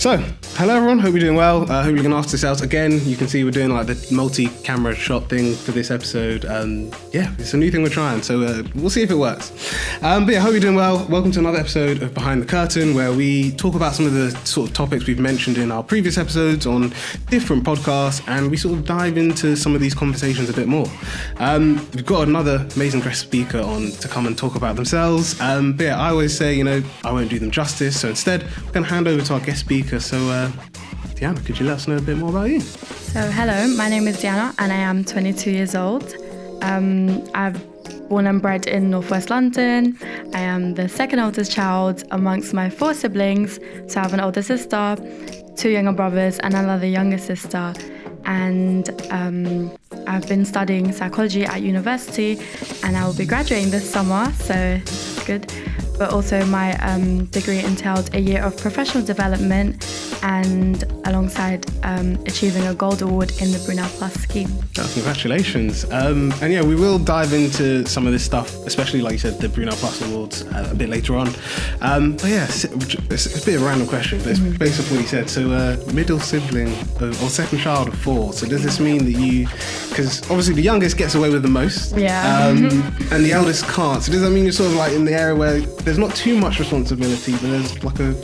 So, hello everyone, hope you're doing well. Hope you can ask this out again. You can see we're doing like the multi-camera shot thing for this episode. It's a new thing we're trying, so we'll see if it works. But yeah, hope you're doing well. Welcome to another episode of Behind the Curtain, where we talk about some of the sort of topics we've mentioned in our previous episodes on different podcasts, and we sort of dive into some of these conversations a bit more. We've got another amazing guest speaker on to come and talk about themselves. But yeah, I always say, I won't do them justice, so instead, I'm going to hand over to our guest speaker. So, Deanna, could you let us know a bit more about you? So, hello, my name is Deanna and I am 22 years old. I've born and bred in Northwest London. I am the second oldest child amongst my 4 siblings. So I have an older sister, 2 younger brothers and another younger sister. And I've been studying psychology at university and I will be graduating this summer, so it's good. But also my degree entailed a year of professional development and alongside achieving a gold award in the Brunel Plus scheme. Oh, congratulations. And yeah, we will dive into some of this stuff, especially like you said, the Brunel Plus awards a bit later on. But yeah, it's a bit of a random question, but it's based off what you said. So middle sibling or second child of 4. So does this mean that because obviously the youngest gets away with the most, and the eldest can't. So does that mean you're sort of like in the area where there's not too much responsibility, but there's like a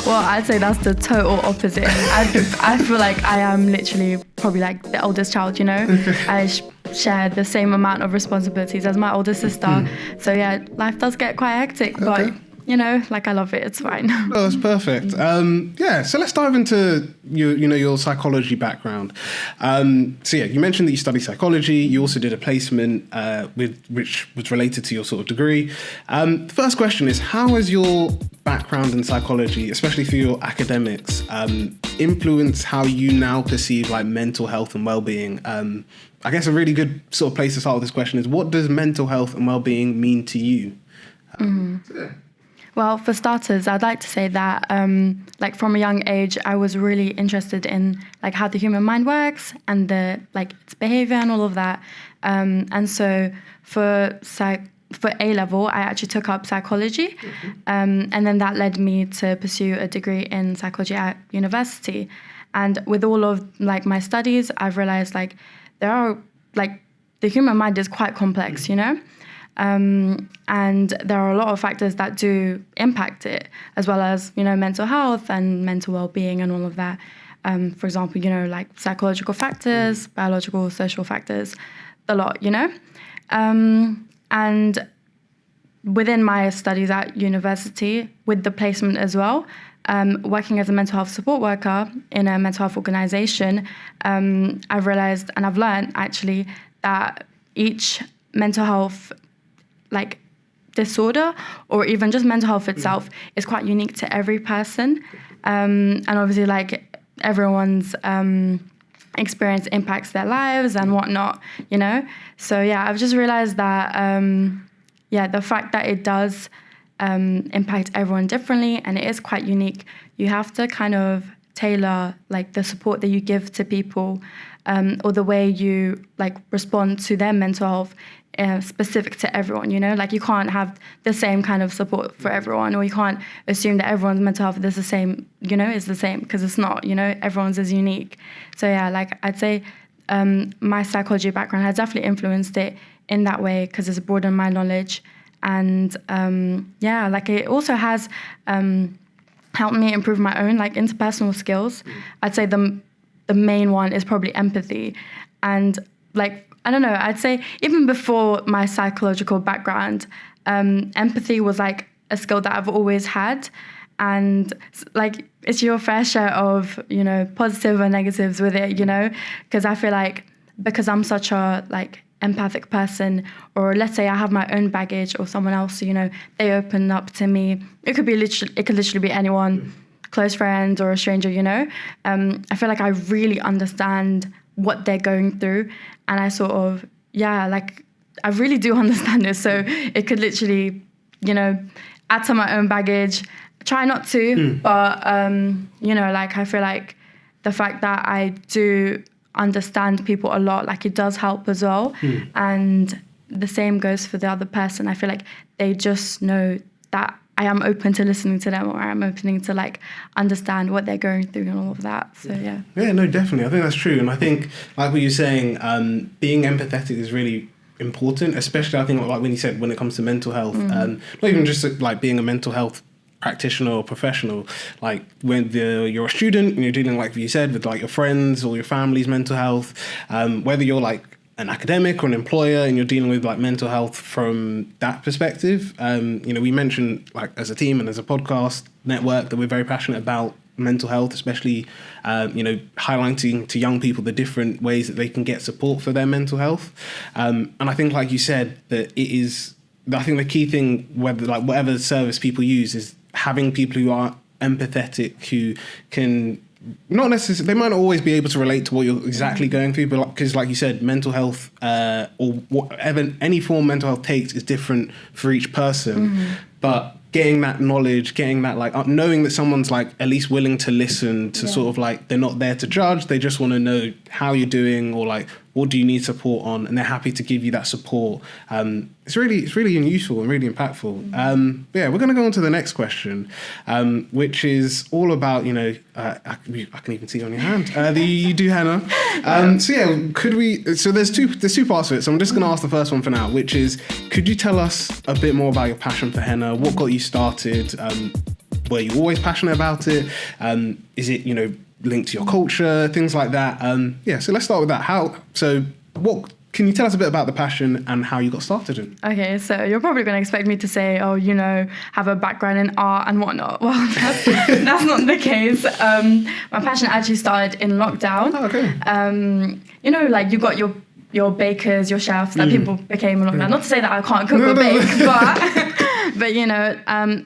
well, I'd say that's the total opposite. I feel like I am literally probably like the oldest child, I share the same amount of responsibilities as my older sister. So yeah, life does get quite hectic, but I love it, it's fine. Oh, that's perfect. So let's dive into your psychology background. So yeah, you mentioned that you study psychology. You also did a placement which was related to your sort of degree. The first question is, how has your background in psychology, especially for your academics, influenced how you now perceive like mental health and well-being? I guess a really good sort of place to start with this question is, what does mental health and well-being mean to you? Well, for starters, I'd like to say that, from a young age, I was really interested in like how the human mind works and the its behavior and all of that. And so for A-level, I actually took up psychology, and then that led me to pursue a degree in psychology at university. And with all of my studies, I've realized there are the human mind is quite complex, and there are a lot of factors that do impact it, as well as, mental health and mental well-being and all of that. For example, psychological factors, biological, social factors, a lot, and within my studies at university, with the placement as well, working as a mental health support worker in a mental health organization, I've realized and I've learned actually that each mental health disorder or even just mental health itself is quite unique to every person. And obviously everyone's experience impacts their lives and whatnot, So yeah, I've just realized that, the fact that it does impact everyone differently and it is quite unique, you have to kind of tailor the support that you give to people or the way you respond to their mental health specific to everyone, you can't have the same kind of support for everyone, or you can't assume that everyone's mental health is the same, is the same, because it's not, everyone's is unique. So yeah, I'd say my psychology background has definitely influenced it in that way, because it's broadened my knowledge. And it also has helped me improve my own interpersonal skills. I'd say the main one is probably empathy. And I don't know, I'd say even before my psychological background, empathy was a skill that I've always had. And it's your fair share of, positive or negatives with it, because I feel because I'm such a empathic person, or let's say I have my own baggage or someone else, they open up to me. It could literally be anyone, close friend or a stranger, I feel I really understand what they're going through, and I sort of I really do understand it. So it could literally add to my own baggage. Try not to, but I feel the fact that I do understand people a lot, it does help as well. And the same goes for the other person. I feel they just know that I am open to listening to them, or I'm opening to like understand what they're going through and all of that. So yeah. Yeah, no, definitely. I think that's true. And I think, like what you're saying, being empathetic is really important, especially I think like when you said when it comes to mental health, not even just like being a mental health practitioner or professional, like when you're a student and you're dealing, like you said, with like your friends or your family's mental health, whether you're like an academic or an employer and you're dealing with like mental health from that perspective. We mentioned like as a team and as a podcast network that we're very passionate about mental health, especially, highlighting to young people the different ways that they can get support for their mental health. And I think, like you said, that I think the key thing, whatever service people use, is having people who are empathetic, who can not necessarily, they might not always be able to relate to what you're exactly going through, but because like you said, mental health or whatever, any form mental health takes is different for each person. But getting that knowledge, getting that knowing that someone's like at least willing to listen to sort of like, they're not there to judge, they just want to know how you're doing or like what do you need support on, and they're happy to give you that support. It's really useful and really impactful. But yeah, we're going to go on to the next question, which is all about, I can even see it on your hand. You do henna. So yeah, so there's two parts of it. So I'm just going to ask the first one for now, which is, could you tell us a bit more about your passion for henna? What got you started? Were you always passionate about it? Is it, linked to your culture, things like that? So let's start with that. What can you tell us a bit about the passion and how you got started in? Okay, so you're probably going to expect me to say, have a background in art and whatnot. Well, that's not the case. My passion actually started in lockdown. Oh, okay. You got your bakers, your chefs, that people became in lockdown. Not to say that I can't cook or bake, but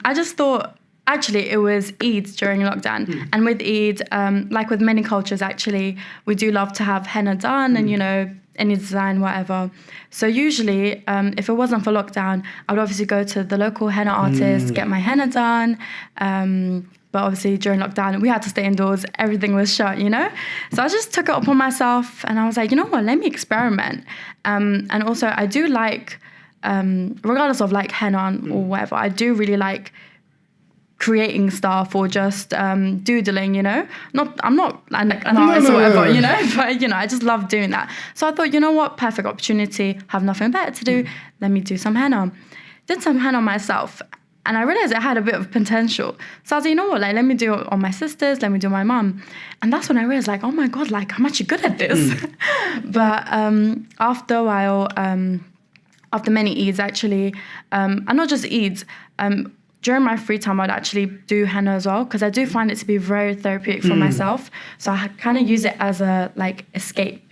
I just thought, actually, it was Eid during lockdown. And with Eid, like with many cultures, actually, we do love to have henna done and, any design, whatever. So usually, if it wasn't for lockdown, I would obviously go to the local henna artist, get my henna done. But obviously, during lockdown, we had to stay indoors. Everything was shut, So I just took it upon myself and I was like, you know what, let me experiment. And also, I do like, regardless of like henna or whatever, I do really like creating stuff or just doodling, I'm not an artist or whatever, but I just love doing that. So I thought, you know what, perfect opportunity, have nothing better to do, let me do some henna. Did some henna myself, and I realized it had a bit of potential. So I was like, you know what, let me do it on my sisters, let me do my mum. And that's when I realized, oh my God, I'm actually good at this. But after a while, after many Eids actually, and not just Eids, during my free time, I'd actually do henna as well, because I do find it to be very therapeutic for myself. So I kind of use it as a escape,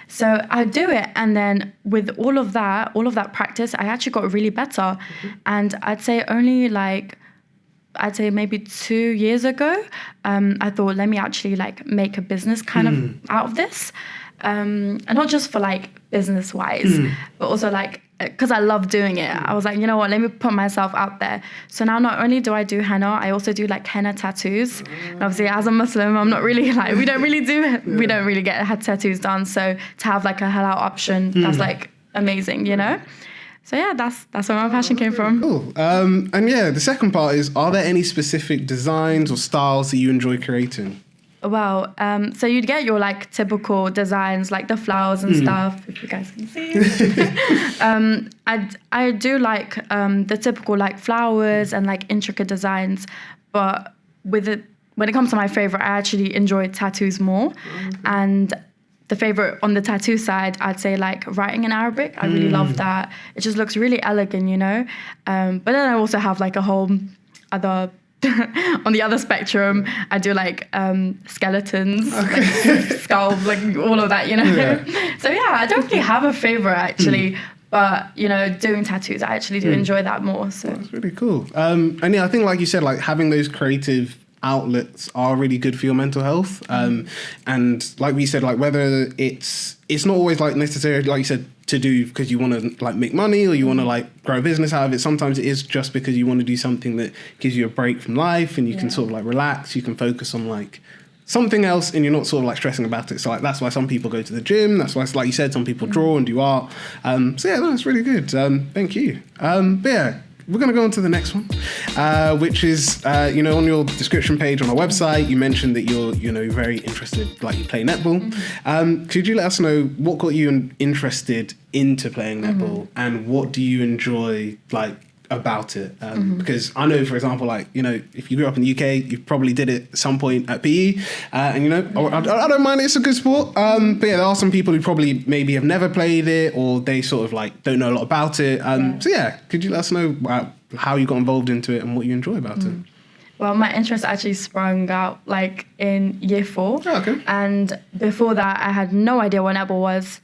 So I do it, and then with all of that practice, I actually got really better. And I'd say only maybe 2 years ago, I thought, let me actually make a business kind of out of this, and not just for business wise, but also because I love doing it. I was like, you know what, let me put myself out there. So now not only do I do henna, I also do henna tattoos. And obviously as a Muslim, I'm not really we don't really get tattoos done. So to have a halal option, that's amazing, So yeah, that's where my passion came from. Cool. And yeah, the second part is, are there any specific designs or styles that you enjoy creating? Well, so you'd get your typical designs, the flowers and stuff, if you guys can see. I do the typical flowers and intricate designs, but when it comes to my favorite, I actually enjoy tattoos more. And the favorite on the tattoo side, I'd say writing in Arabic. I really love that. It just looks really elegant, But then I also have a whole other. On the other spectrum, I do skeletons, skulls, all of that, Yeah. So yeah, I don't really have a favorite actually, but doing tattoos, I actually do enjoy that more. So that's really cool. And yeah, I think like you said, having those creative outlets are really good for your mental health. And like we said, whether it's not always necessarily, like you said, to do because you want to make money or you want to grow a business out of it. Sometimes it is just because you want to do something that gives you a break from life and you can sort of relax. You can focus on something else and you're not sort of stressing about it. So that's why some people go to the gym. That's why, like you said, some people draw and do art. So yeah, that's really good. Thank you. But yeah, we're going to go on to the next one, which is, on your description page on our website, you mentioned that you're, very interested, like you play netball. Could you let us know what got you interested into playing netball and what do you enjoy, like, about it? Because I know, for example, like, if you grew up in the UK, you probably did it at some point at PE, and I don't mind, it's a good sport, but yeah, there are some people who probably maybe have never played it or they sort of like don't know a lot about it. So yeah, could you let us know how you got involved into it and what you enjoy about it? Well, my interest actually sprung out like in year 4. Oh, okay. And before that, I had no idea what netball was.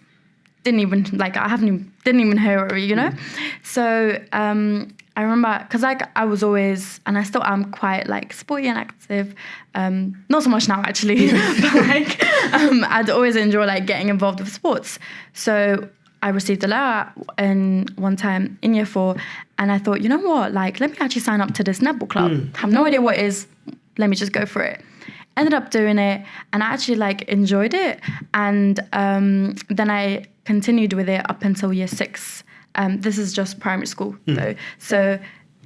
Didn't even hear of it, So I remember, because like I was always, and I still am quite like sporty and active, not so much now actually, but like I'd always enjoy like getting involved with sports. So I received a letter one time in year 4, and I thought, you know what, like let me actually sign up to this netball club. Have no idea what it is, let me just go for it. Ended up doing it, and I actually like enjoyed it, and then I continued with it up until year 6. This is just primary school though. So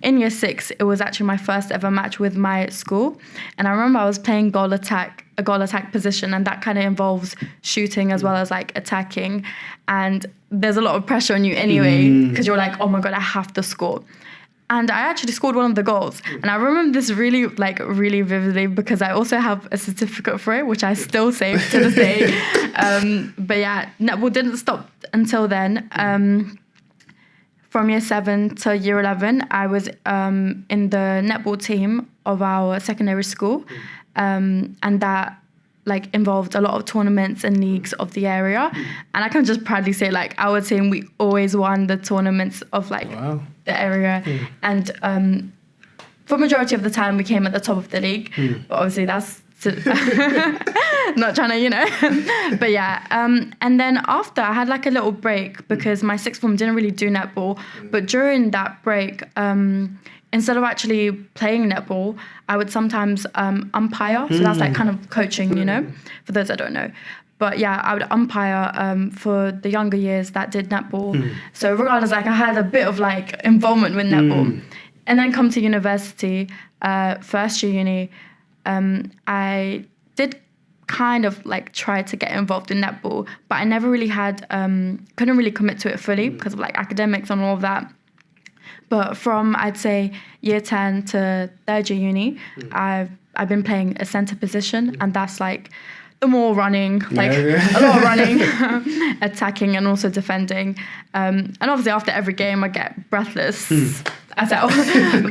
in year 6, it was actually my first ever match with my school, and I remember I was playing a goal attack position, and that kind of involves shooting as well as like attacking, and there's a lot of pressure on you anyway because you're like, oh my god, I have to score. And I actually scored one of the goals. And I remember this really vividly because I also have a certificate for it, which I still save to this day. But yeah, netball didn't stop until then. From year 7 to year 11, I was in the netball team of our secondary school. And that like involved a lot of tournaments and leagues of the area. And I can just proudly say, like, our team, we always won the tournaments of like the area. And for majority of the time we came at the top of the league. But obviously that's not trying to, but yeah. And then after I had like a little break because my sixth form didn't really do netball. But during that break, instead of actually playing netball, I would sometimes umpire. So that's like kind of coaching, for those that don't know. But yeah, I would umpire for the younger years that did netball. So regardless, like I had a bit of like involvement with netball. And then come to university, first year uni, I did kind of like try to get involved in netball, but I never really had, couldn't really commit to it fully because of like academics and all of that. But from, I'd say, year 10 to third year uni, I've been playing a centre position, and that's like the more running, like a lot of running, attacking and also defending. And obviously after every game I get breathless as hell,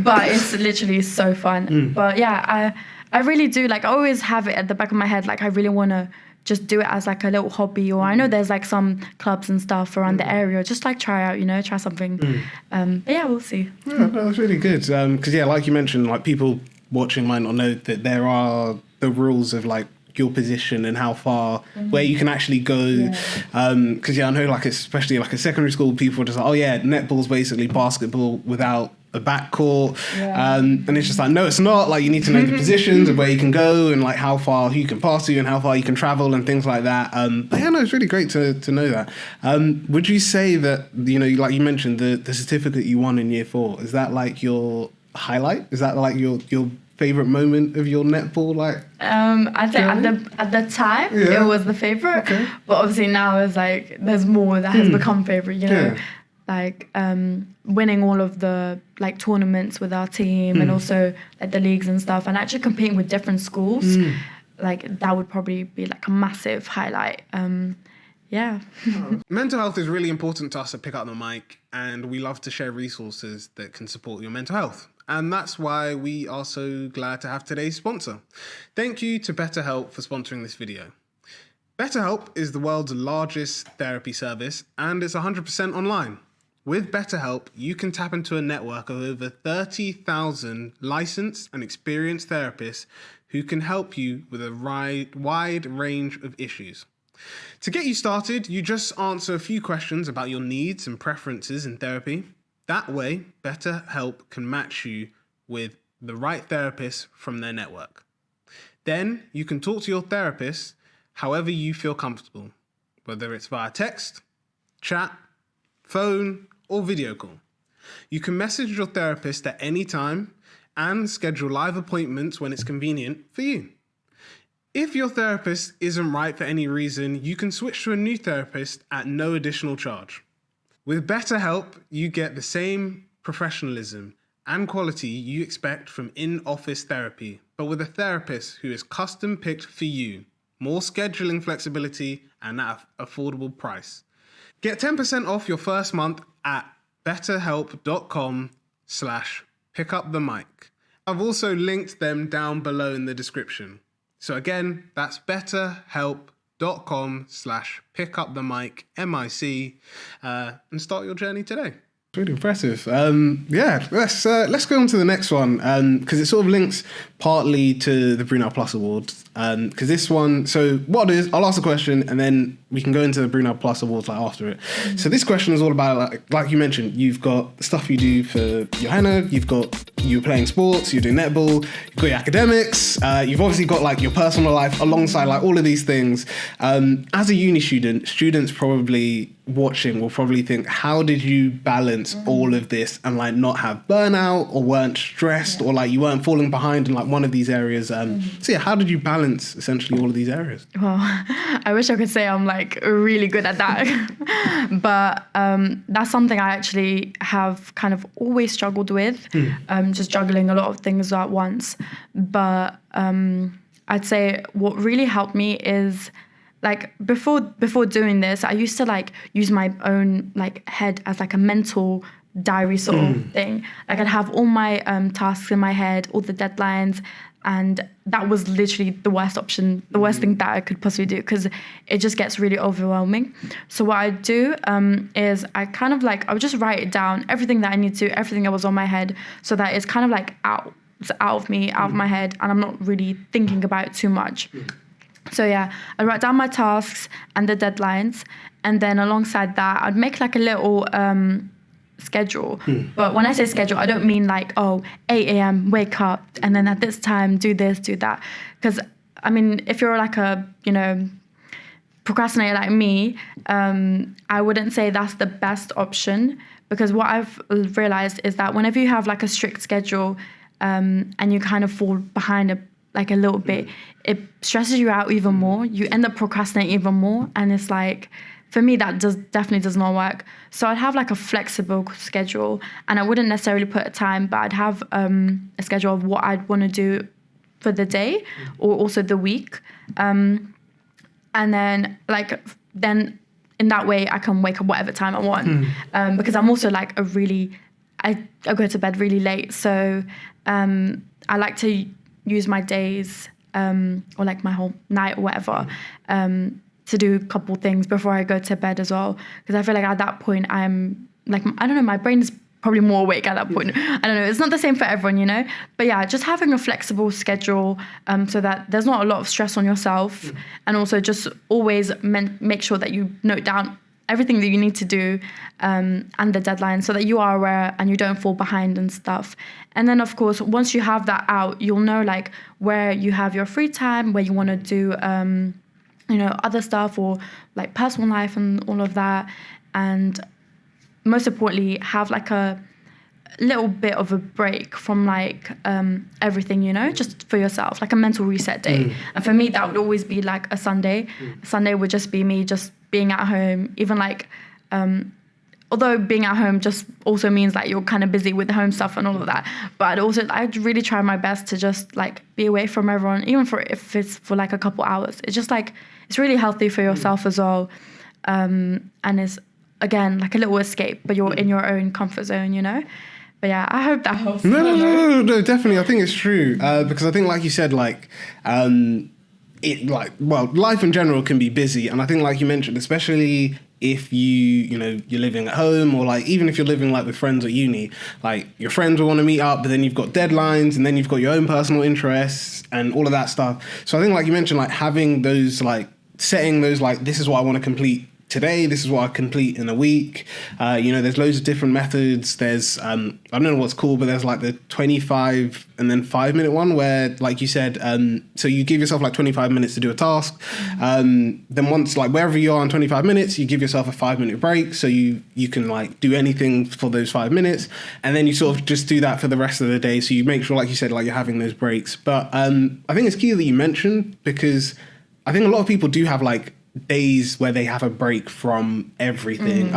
but it's literally so fun. But yeah, I really do, like I always have it at the back of my head, like I really want to just do it as like a little hobby, or I know there's like some clubs and stuff around the area, just like try out, try something. But yeah, we'll see. Yeah, no, that's really good. Because yeah, like you mentioned, like people watching might not know that there are the rules of like your position and how far where you can actually go. Because I know like especially like a secondary school, people are just like, oh yeah, netball's basically basketball without a backcourt. And it's just like, no, it's not. Like you need to know the positions of where you can go and like how far you can pass to and how far you can travel and things like that. But yeah, no, it's really great to know that. Would you say that, like you mentioned, the certificate you won in year 4, is that like your highlight? Is that like your favorite moment of your netball? Like I'd say at the time it was the favorite, but obviously now it's like there's more that has become favorite, like winning all of the like tournaments with our team and also like the leagues and stuff, and actually competing with different schools, like that would probably be like a massive highlight. Mental health is really important to us at Pick Up the Mic, and we love to share resources that can support your mental health. And that's why we are so glad to have today's sponsor. Thank you to BetterHelp for sponsoring this video. BetterHelp is the world's largest therapy service, and it's 100% online. With BetterHelp, you can tap into a network of over 30,000 licensed and experienced therapists who can help you with a wide range of issues. To get you started, you just answer a few questions about your needs and preferences in therapy. That way, BetterHelp can match you with the right therapist from their network. Then you can talk to your therapist however you feel comfortable, whether it's via text, chat, phone, or video call. You can message your therapist at any time and schedule live appointments when it's convenient for you. If your therapist isn't right for any reason, you can switch to a new therapist at no additional charge. With BetterHelp, you get the same professionalism and quality you expect from in-office therapy, but with a therapist who is custom-picked for you, more scheduling flexibility, and at an affordable price. Get 10% off your first month at betterhelp.com/pickupthemic. I've also linked them down below in the description. So again, that's betterhelp.com/pickupthemic, MIC, and start your journey today. Really impressive. Let's go on to the next one, because it sort of links partly to the Brunel Plus Awards. Because this one, so what it is, I'll ask a question and then we can go into the Brunel Plus Awards like after it. So this question is all about, like you mentioned, you've got stuff you do for your henna, you're playing sports, you're doing netball, you've got your academics, you've obviously got like your personal life alongside like all of these things. As a uni student, students probably watching will probably think, how did you balance all of this and like not have burnout or weren't stressed or like you weren't falling behind in like one of these areas? So yeah, how did you balance essentially all of these areas? Well, I wish I could say I'm like really good at that, but that's something I actually have kind of always struggled with, just juggling a lot of things at once. But I'd say what really helped me is like before doing this, I used to like use my own like head as like a mental diary sort of thing. Like I'd have all my tasks in my head, all the deadlines, and that was literally the worst option, the worst thing that I could possibly do, because it just gets really overwhelming. So what I do is I kind of like, I would just write it down, everything that I need to, everything that was on my head, so that it's kind of like it's out of me, out of my head, and I'm not really thinking about it too much. So yeah, I'd write down my tasks and the deadlines, and then alongside that, I'd make like a little schedule. But when I say schedule, I don't mean like, 8 a.m, wake up, and then at this time, do this, do that. Because, I mean, if you're like a, procrastinator like me, I wouldn't say that's the best option, because what I've realized is that whenever you have like a strict schedule and you kind of fall behind a little bit, it stresses you out even more. You end up procrastinating even more, and it's like, for me, that definitely does not work. So I'd have like a flexible schedule, and I wouldn't necessarily put a time, but I'd have a schedule of what I'd want to do for the day or also the week. And then in that way, I can wake up whatever time I want. Because I'm also like I go to bed really late. So I like to use my days or like my whole night or whatever to do a couple things before I go to bed as well, because I feel like at that point I'm like, I don't know, my brain is probably more awake at that point. I don't know, it's not the same for everyone, but yeah, just having a flexible schedule so that there's not a lot of stress on yourself, and also just always make sure that you note down everything that you need to do and the deadline, so that you are aware and you don't fall behind and stuff. And then of course, once you have that out, you'll know like where you have your free time, where you want to do other stuff, or like personal life and all of that. And most importantly, have like a little bit of a break from like everything, just for yourself, like a mental reset day. And for me, that would always be like a Sunday. Sunday would just be me just being at home, even like although being at home just also means like you're kind of busy with the home stuff and all of that, but I'd really try my best to just like be away from everyone, even if it's for like a couple hours. It's just like, it's really healthy for yourself as well, and it's again like a little escape, but you're in your own comfort zone, But yeah, I hope that helps. No, definitely. I think it's true, because I think, like you said, like life in general can be busy, and I think, like you mentioned, especially if you're living at home, or like even if you're living like with friends at uni, like your friends will want to meet up, but then you've got deadlines, and then you've got your own personal interests and all of that stuff. So I think, like you mentioned, like having those, like setting those, like, this is what I want to complete today, this is what I complete in a week. There's loads of different methods. There's, I don't know what's cool, but there's like the 25 and then 5-minute one where, like you said, so you give yourself like 25 minutes to do a task. Then once, like wherever you are in 25 minutes, you give yourself a 5-minute break. So you can like do anything for those 5 minutes. And then you sort of just do that for the rest of the day. So you make sure, like you said, like you're having those breaks. But I think it's key that you mentioned, because I think a lot of people do have like days where they have a break from everything.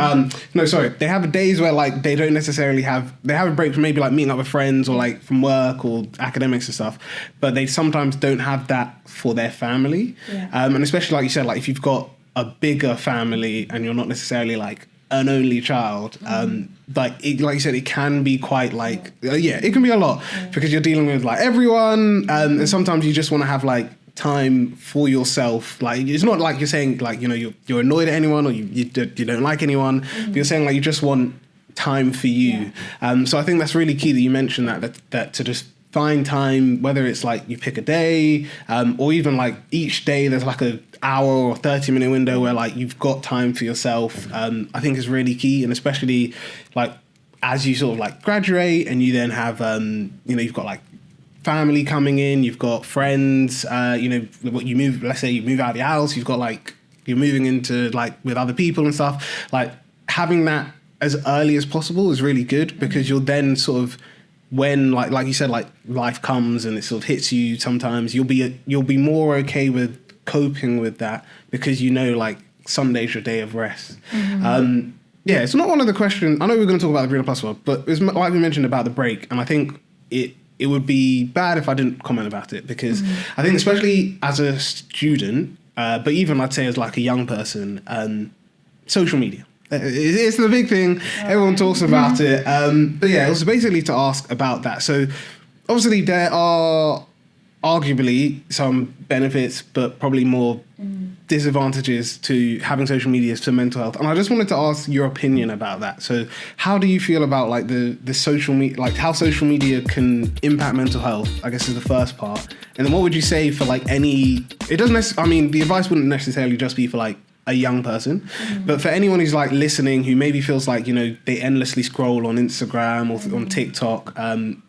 They have days where like they don't necessarily have a break from maybe like meeting up with friends or like from work or academics and stuff, but they sometimes don't have that for their family. And especially like you said, like if you've got a bigger family and you're not necessarily like an only child, like you said, it can be quite like it can be a lot, because you're dealing with like everyone, and sometimes you just want to have like time for yourself. Like it's not like you're saying like you're annoyed at anyone or you don't like anyone, but you're saying like you just want time for you. So I think that's really key that you mentioned that to just find time, whether it's like you pick a day, or even like each day there's like a hour or 30-minute window where like you've got time for yourself. I think is really key, and especially like as you sort of like graduate and you then have you've got like family coming in, you've got friends, let's say you move out of your house, you've got like, you're moving into like with other people and stuff, like having that as early as possible is really good, because you'll then sort of, when like you said, like life comes and it sort of hits you, sometimes you'll be more okay with coping with that, because like Sunday's your day of rest. It's not one of the questions, I know we're going to talk about the Greener Plus one, but it was like we mentioned about the break, and I think it would be bad if I didn't comment about it, because I think especially as a student, but even I'd say as like a young person, social media. It's the big thing. Everyone talks about it. But yeah, it was basically to ask about that. So obviously there are arguably some benefits, but probably more disadvantages to having social media to mental health. And I just wanted to ask your opinion about that. So how do you feel about like the social media, like how social media can impact mental health, I guess is the first part. And then what would you say for like the advice wouldn't necessarily just be for like a young person, but for anyone who's like listening, who maybe feels like, they endlessly scroll on Instagram or on TikTok,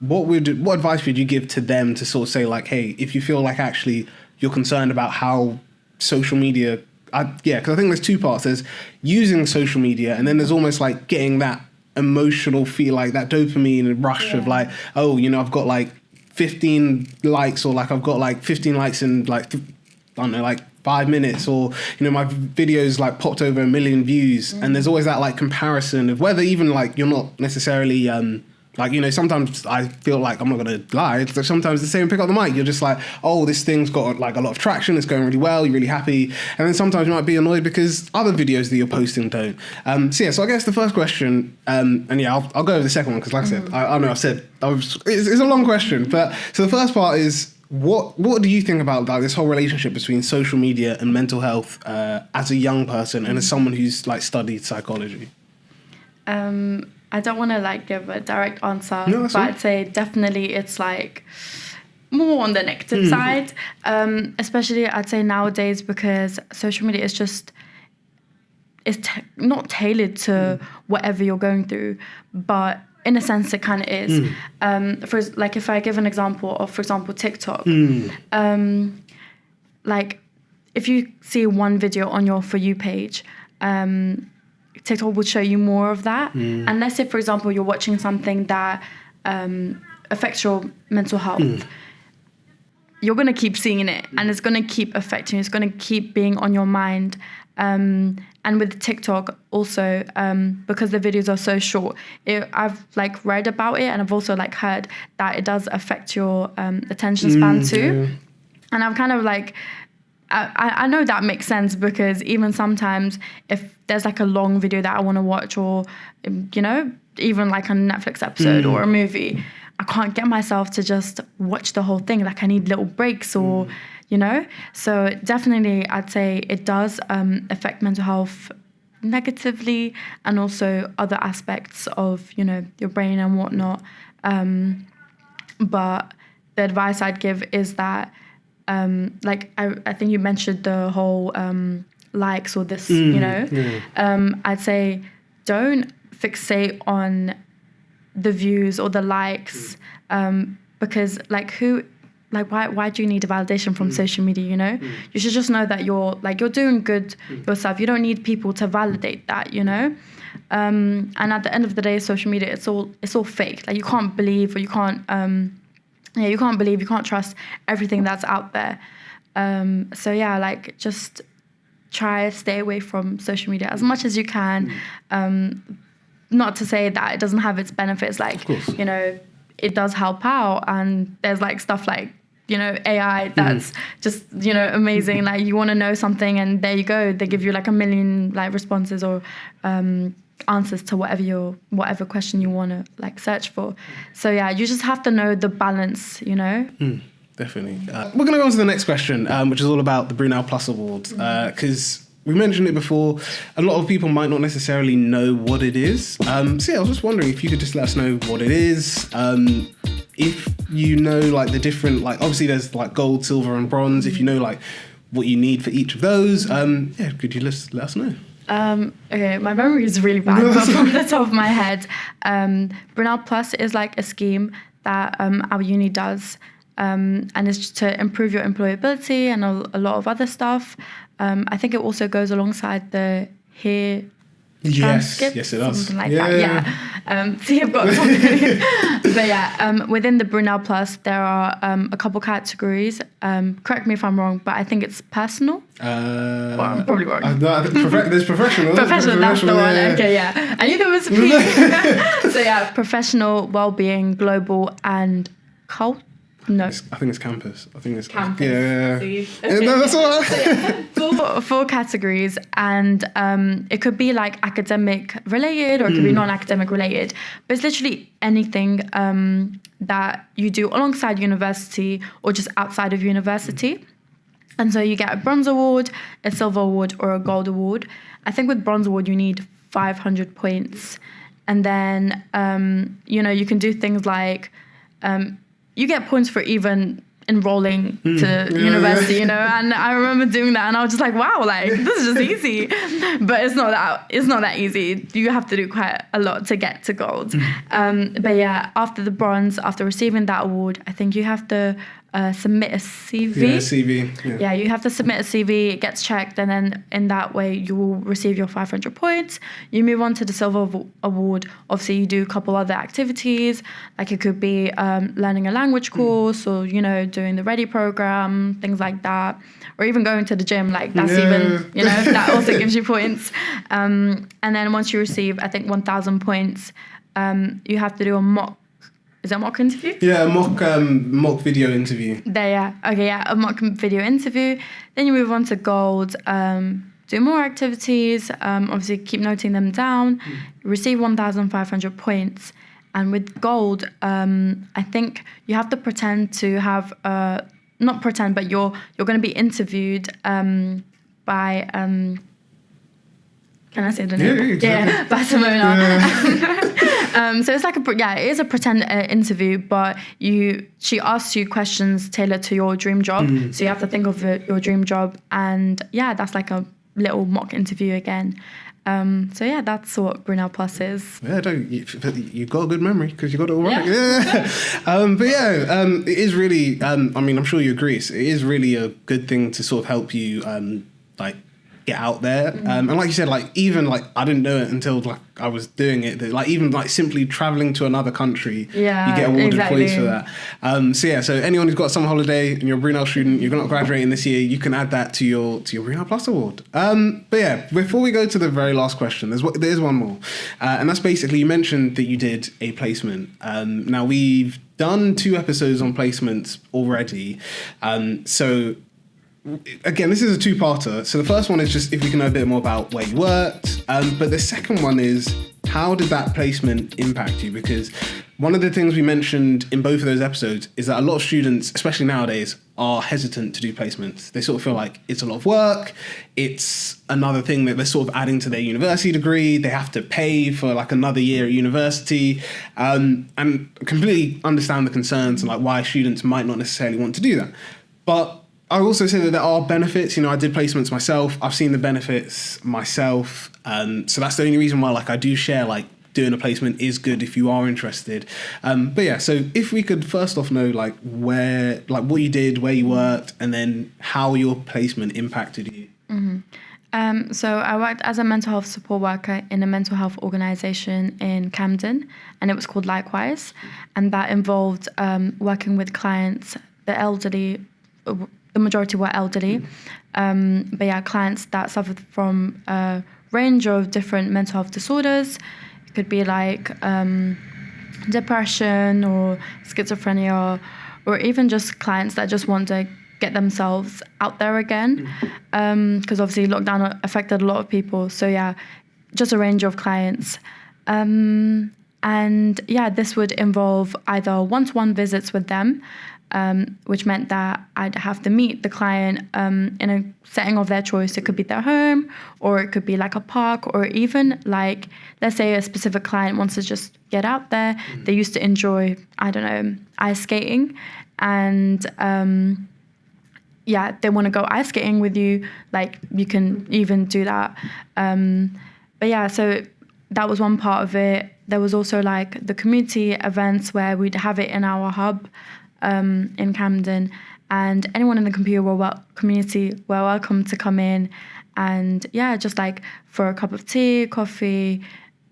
what advice would you give to them to sort of say like, hey, if you feel like actually you're concerned about how social media, because I think there's two parts. There's using social media, and then there's almost like getting that emotional feel, like that dopamine rush of like, oh, I've got like 15 likes, or like I've got like 15 likes in like, I don't know, like 5 minutes, or my videos like popped over 1 million views, and there's always that like comparison of whether even like you're not necessarily sometimes I feel like, I'm not gonna lie, it's like sometimes the same pick up the mic, you're just like, oh, this thing's got like a lot of traction, it's going really well, you're really happy, and then sometimes you might be annoyed because other videos that you're posting don't. So I guess the first question, I'll go over the second one, because like I said, I know it's a long question, but so the first part is, what do you think about like this whole relationship between social media and mental health as a young person and as someone who's like studied psychology? I don't want to like give a direct answer, but fine. I'd say definitely it's like more on the negative side, especially I'd say nowadays, because social media is just, it's not tailored to whatever you're going through, but in a sense it kind of is. For like, if I give an example of, for example, TikTok, like if you see one video on your For You page, TikTok will show you more of that. And let's say, for example, you're watching something that affects your mental health. You're going to keep seeing it, and it's going to keep affecting you. It's going to keep being on your mind. And with TikTok also, because the videos are so short, I've like read about it, and I've also like heard that it does affect your attention span too. Yeah. And I'm kind of like, I know that makes sense, because even sometimes if there's like a long video that I want to watch, or, even like a Netflix episode or a movie, I can't get myself to just watch the whole thing. Like I need little breaks or, So definitely I'd say it does affect mental health negatively, and also other aspects of, your brain and whatnot. But the advice I'd give is that, I think you mentioned the whole likes or this, you know. I'd say don't fixate on the views or the likes, because why do you need a validation from social media, you know? You should just know that you're doing good yourself. You don't need people to validate that, you know? And at the end of the day, social media, it's all fake. Like, you can't believe, or you can't trust everything that's out there. So yeah, like, just try to stay away from social media as much as you can. Not to say that it doesn't have its benefits, like, you know, it does help out, and there's like stuff like, you know, AI that's just, you know, amazing. Like, you want to know something, and there you go, they give you like 1 million like responses or answers to whatever question you want to like search for. So yeah, you just have to know the balance, you know. Definitely. We're going to go on to the next question, which is all about the Brunel Plus Awards, because we mentioned it before. A lot of people might not necessarily know what it is. So yeah, I was just wondering if you could just let us know what it is. If you know, like, the different, like, obviously there's like gold, silver and bronze. If you know, like, what you need for each of those, yeah, could you just let us know? Okay, my memory is really bad, but from the top of my head, Brunel Plus is like a scheme that our uni does, and it's to improve your employability and a lot of other stuff. I think it also goes alongside the here transcript. Yes, it does. Something like that. Yeah. So you've got something. But yeah, within the Brunel Plus, there are a couple categories. Correct me if I'm wrong, but I think it's personal. Well, I'm probably wrong. There's professional. Professional, that's the one. Yeah. Okay, yeah. I knew there was a P. So yeah, professional, well-being, global, and cult. No. I think it's campus. Campus. Yeah. Okay. No, that's all right. Four categories, and it could be like academic related, or it could be non-academic related. But it's literally anything that you do alongside university or just outside of university. And so you get a bronze award, a silver award, or a gold award. I think with bronze award you need 500 points, and then you know, you can do things like you get points for even enrolling to university, you know. And I remember doing that, and I was just like, wow, like, this is just easy. But it's not that easy. You have to do quite a lot to get to gold. But yeah, after the bronze, after receiving that award, I think you have to submit a CV. Yeah, CV. Yeah, you have to submit a CV. It gets checked, and then in that way you will receive your 500 points. You move on to the silver award. Obviously, you do a couple other activities, like it could be learning a language course, or, you know, doing the Ready program, things like that, or even going to the gym. Like, that's even, you know, that also gives you points. And then once you receive, I think, 1,000 points, you have to do a mock. Is that a mock interview? Yeah, a mock video interview. There, yeah. Okay, yeah, a mock video interview. Then you move on to gold, do more activities, obviously keep noting them down, receive 1,500 points. And with gold, I think you have to pretend to have, not pretend, but you're going to be interviewed by, can I say the name? Yeah, exactly. Yeah, by Simona. So it's like it is a pretend interview, but she asks you questions tailored to your dream job. So you have to think of your dream job, and yeah, that's like a little mock interview again. So yeah, that's what Brunel Plus is. Yeah, you've got a good memory because you got it all right. Yeah. But yeah, it is really. I mean, I'm sure you agree. It is really a good thing to sort of help you, like, get out there. And like you said, like, even like I didn't know it until like I was doing it, that like even like simply traveling to another country, you get awarded points for that. So yeah, so anyone who's got a summer holiday and you're a Brunel student, you're not graduating this year, you can add that to your Brunel Plus award. But yeah, before we go to the very last question, there's one more, and that's basically, you mentioned that you did a placement. Now we've done 2 episodes on placements already, so again, this is a 2-parter. So the first one is just if you can know a bit more about where you worked. But the second one is, how did that placement impact you? Because one of the things we mentioned in both of those episodes is that a lot of students, especially nowadays, are hesitant to do placements. They sort of feel like it's a lot of work. It's another thing that they're sort of adding to their university degree. They have to pay for like another year at university. And completely understand the concerns and like why students might not necessarily want to do that. But I also say that there are benefits. I did placements myself. I've seen the benefits myself. So that's the only reason why, like, I do share, like, doing a placement is good if you are interested. But yeah, so if we could first off know, like, where, like, what you did, where you worked, and then how your placement impacted you. So I worked as a mental health support worker in a mental health organisation in Camden, and it was called Likewise, and that involved working with clients, the elderly. The majority were elderly, but yeah, clients that suffered from a range of different mental health disorders. It could be like depression or schizophrenia, or even just clients that just want to get themselves out there again, because obviously lockdown affected a lot of people. So yeah, just a range of clients. And yeah, this would involve either one-to-one visits with them, which meant that I'd have to meet the client in a setting of their choice. It could be their home, or it could be like a park, or even like, let's say a specific client wants to just get out there. They used to enjoy, I don't know, ice skating, and yeah, they want to go ice skating with you. Like, you can even do that. But yeah, so that was one part of it. There was also like the community events where we'd have it in our hub in Camden, and anyone in the community were welcome to come in, and yeah, just like for a cup of tea, coffee,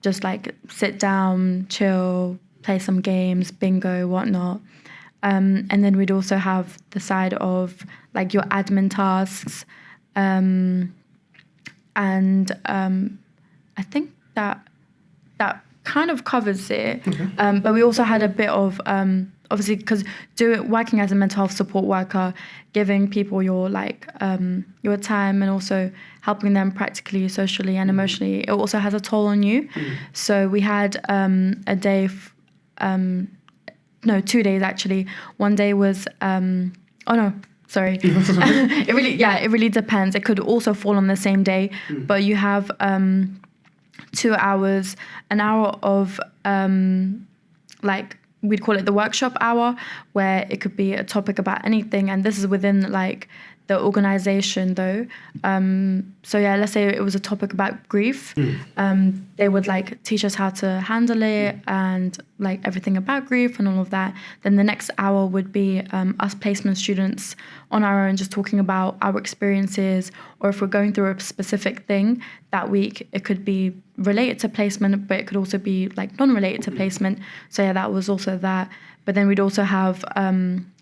just like sit down, chill, play some games, bingo, whatnot. And then we'd also have the side of like your admin tasks, and I think that kind of covers it. Okay. But we also had a bit of obviously, because working as a mental health support worker, giving people your your time, and also helping them practically, socially, and emotionally, it also has a toll on you. So we had a day. 2 days actually. One day was it really depends. It could also fall on the same day, but you have 2 hours, an hour of like, we'd call it the workshop hour, where it could be a topic about anything, and this is within like the organization though. So yeah, let's say it was a topic about grief. They would like teach us how to handle it, and like everything about grief and all of that. Then the next hour would be us placement students on our own, just talking about our experiences, or if we're going through a specific thing that week, it could be related to placement, but it could also be like non-related to placement. So yeah, that was also that. But then we'd also have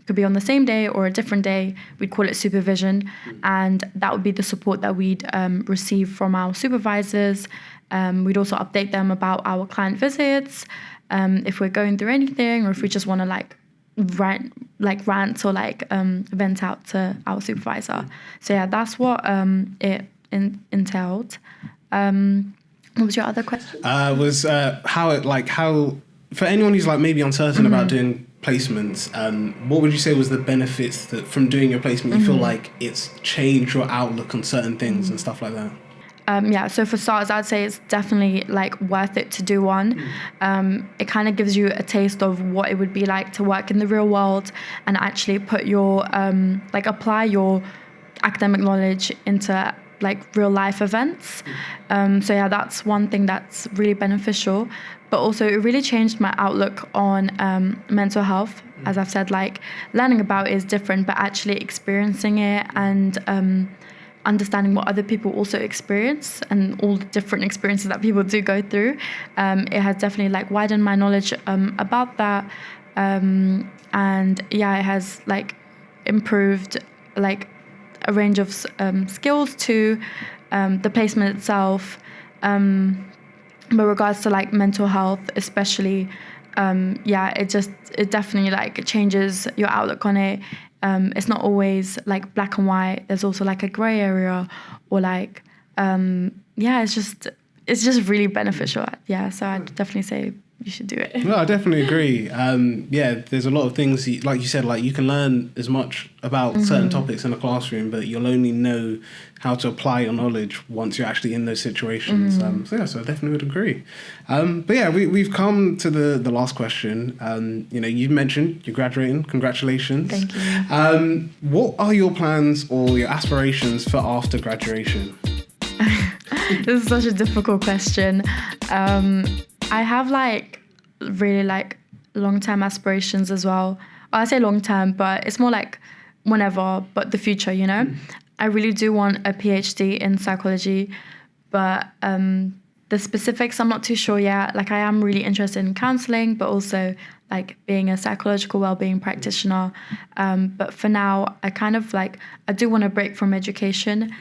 could be on the same day or a different day, we'd call it supervision, and that would be the support that we'd receive from our supervisors. We'd also update them about our client visits, if we're going through anything, or if we just want to like rant or like vent out to our supervisor. So yeah, that's what it entailed. What was your other question? Was how for anyone who's like maybe uncertain about doing placements, what would you say was the benefits that from doing your placement you feel like it's changed your outlook on certain things and stuff like that? Yeah, so for starters, I'd say it's definitely like worth it to do one. It kind of gives you a taste of what it would be like to work in the real world and actually put your apply your academic knowledge into like real life events. So yeah, that's one thing that's really beneficial. But also it really changed my outlook on mental health. As I've said, like learning about it is different, but actually experiencing it and understanding what other people also experience and all the different experiences that people do go through, it has definitely like widened my knowledge about that. And yeah, it has like improved like a range of skills to the placement itself. But regards to like mental health, especially, it definitely like changes your outlook on it. It's not always like black and white. There's also like a grey area, or it's just really beneficial. Yeah, so I'd definitely say you should do it. No, I definitely agree. There's a lot of things, like you said, like you can learn as much about certain topics in a classroom, but you'll only know how to apply your knowledge once you're actually in those situations. So I definitely would agree. We've come to the last question. You mentioned you're graduating. Congratulations. Thank you. What are your plans or your aspirations for after graduation? This is such a difficult question. I have really long-term aspirations as well. I say long-term, but it's more like whenever, but the future, you know? I really do want a PhD in psychology, but the specifics I'm not too sure yet. Like I am really interested in counselling, but also like being a psychological wellbeing practitioner. But for now, I kind of I do want to break from education,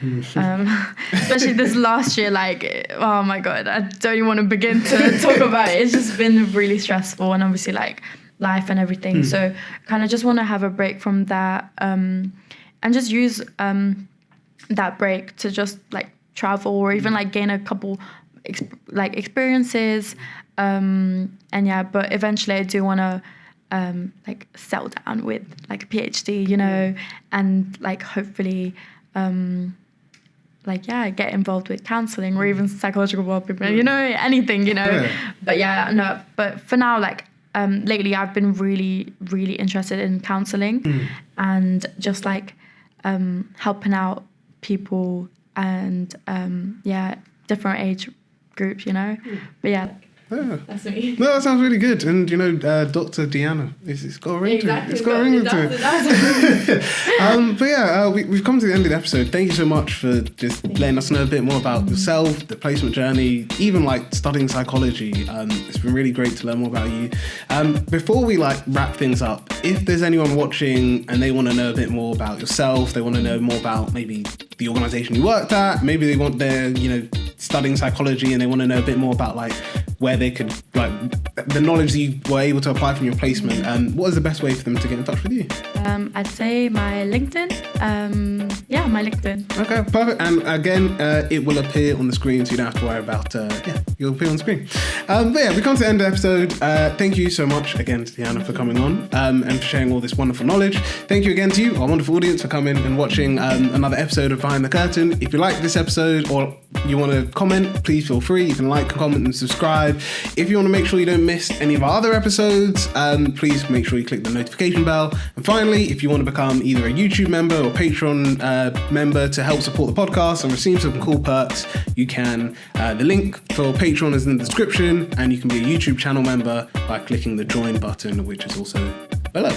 especially this last year. Like, oh my God, I don't even want to begin to talk about it. It's just been really stressful, and obviously like life and everything. So kind of just want to have a break from that, and just use that break to just like travel or even like gain a couple experiences. But eventually I do want to settle down with like a PhD, you know, and like hopefully get involved with counselling or even psychological wellbeing, you know, anything, you know. But for now, lately I've been really, really interested in counselling and just helping out people and different age groups, you know. But yeah. That's me. No, that sounds really good. And, Dr. Deanna, it's got a ring to it. It's got a ring to it. We've come to the end of the episode. Thank you so much for just letting us know a bit more about yourself, the placement journey, even studying psychology. It's been really great to learn more about you. Before we wrap things up, if there's anyone watching and they want to know a bit more about yourself, they want to know more about maybe the organisation you worked at, maybe they want their, studying psychology and they want to know a bit more about where they could the knowledge that you were able to apply from your placement, what is the best way for them to get in touch with you? I'd say my LinkedIn. My LinkedIn. Okay, perfect. And again, it will appear on the screen, so you don't have to worry about you'll appear on the screen. We come to the end of the episode. Thank you so much again to Deanna for coming on and for sharing all this wonderful knowledge. Thank you again to you, our wonderful audience, for coming and watching another episode of Behind the Curtain. If you like this episode or you want to comment, please feel free. You can like, comment and subscribe. If you want to make sure you don't miss any of our other episodes, please make sure you click the notification bell. And finally, if you want to become either a YouTube member or Patreon member to help support the podcast and receive some cool perks, you can. The link for Patreon is in the description, and you can be a YouTube channel member by clicking the join button, which is also below.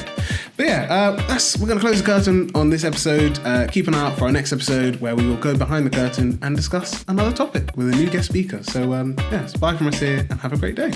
But we're going to close the curtain on this episode. Keep an eye out for our next episode where we will go behind the curtain and discuss another topic with a new guest speaker. So, bye from us here and have a great day.